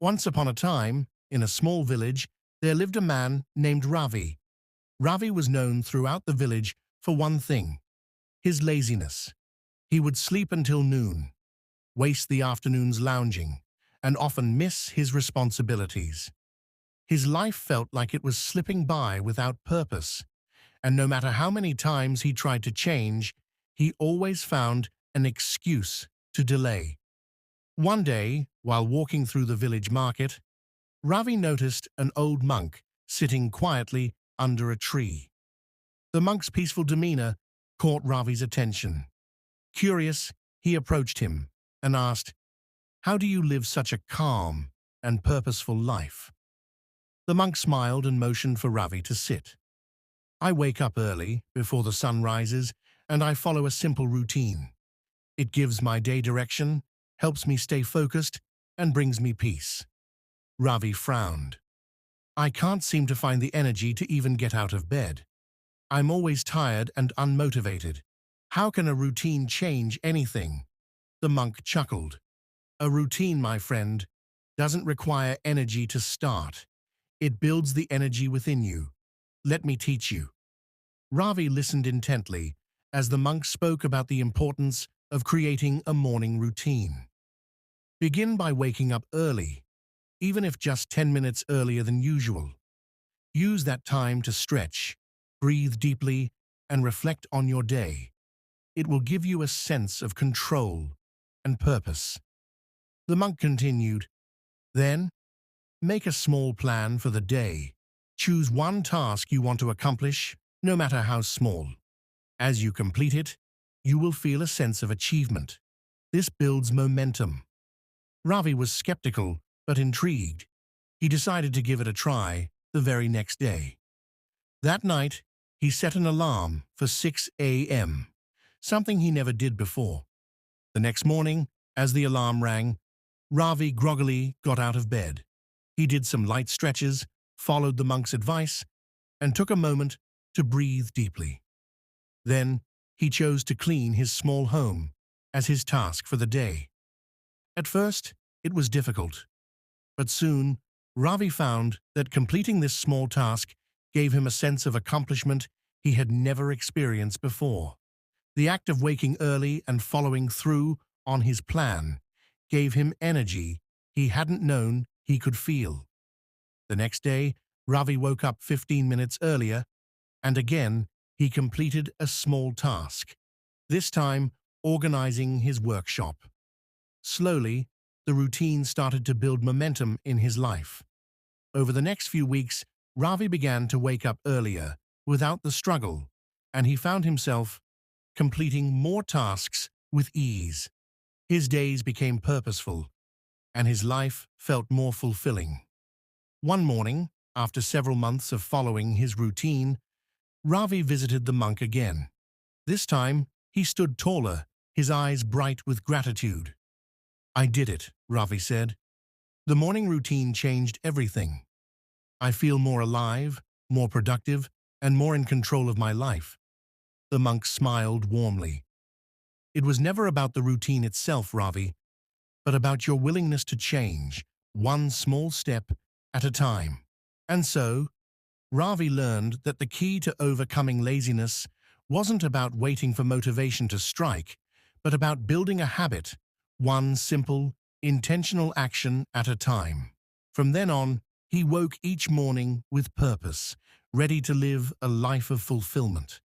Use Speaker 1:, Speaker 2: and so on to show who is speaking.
Speaker 1: Once upon a time, in a small village, there lived a man named Ravi. Ravi was known throughout the village for one thing: his laziness. He would sleep until noon, waste the afternoons lounging, and often miss his responsibilities. His life felt like it was slipping by without purpose, and no matter how many times he tried to change, he always found an excuse to delay. One day, while walking through the village market, Ravi noticed an old monk sitting quietly under a tree. The monk's peaceful demeanor caught Ravi's attention. Curious, he approached him and asked, "How do you live such a calm and purposeful life?" The monk smiled and motioned for Ravi to sit. "I wake up early, before the sun rises, and I follow a simple routine. It gives my day direction, helps me stay focused, and brings me peace." Ravi frowned. "I can't seem to find the energy to even get out of bed. I'm always tired and unmotivated. How can a routine change anything?" The monk chuckled. "A routine, my friend, doesn't require energy to start. It builds the energy within you. Let me teach you." Ravi listened intently as the monk spoke about the importance of creating a morning routine. Begin by waking up early, even if just 10 minutes earlier than usual. Use that time to stretch, breathe deeply, and reflect on your day. It will give you a sense of control and purpose. The monk continued, "Then, make a small plan for the day. Choose one task you want to accomplish, no matter how small. As you complete it, you will feel a sense of achievement. This builds momentum." Ravi was skeptical but intrigued. He decided to give it a try the very next day. That night, he set an alarm for 6 a.m., something he never did before. The next morning, as the alarm rang, Ravi groggily got out of bed. He did some light stretches, followed the monk's advice, and took a moment to breathe deeply. Then, he chose to clean his small home as his task for the day. At first, it was difficult, but soon, Ravi found that completing this small task gave him a sense of accomplishment he had never experienced before. The act of waking early and following through on his plan gave him energy he hadn't known he could feel. The next day, Ravi woke up 15 minutes earlier, and again he completed a small task, this time organizing his workshop. Slowly, the routine started to build momentum in his life. Over the next few weeks, Ravi began to wake up earlier, without the struggle, and he found himself completing more tasks with ease. His days became purposeful, and his life felt more fulfilling. One morning, after several months of following his routine, Ravi visited the monk again. This time, he stood taller, his eyes bright with gratitude. "I did it," Ravi said. "The morning routine changed everything. I feel more alive, more productive, and more in control of my life." The monk smiled warmly. "It was never about the routine itself, Ravi, but about your willingness to change, one small step at a time." And so, Ravi learned that the key to overcoming laziness wasn't about waiting for motivation to strike, but about building a habit, one simple, intentional action at a time. From then on, he woke each morning with purpose, ready to live a life of fulfillment.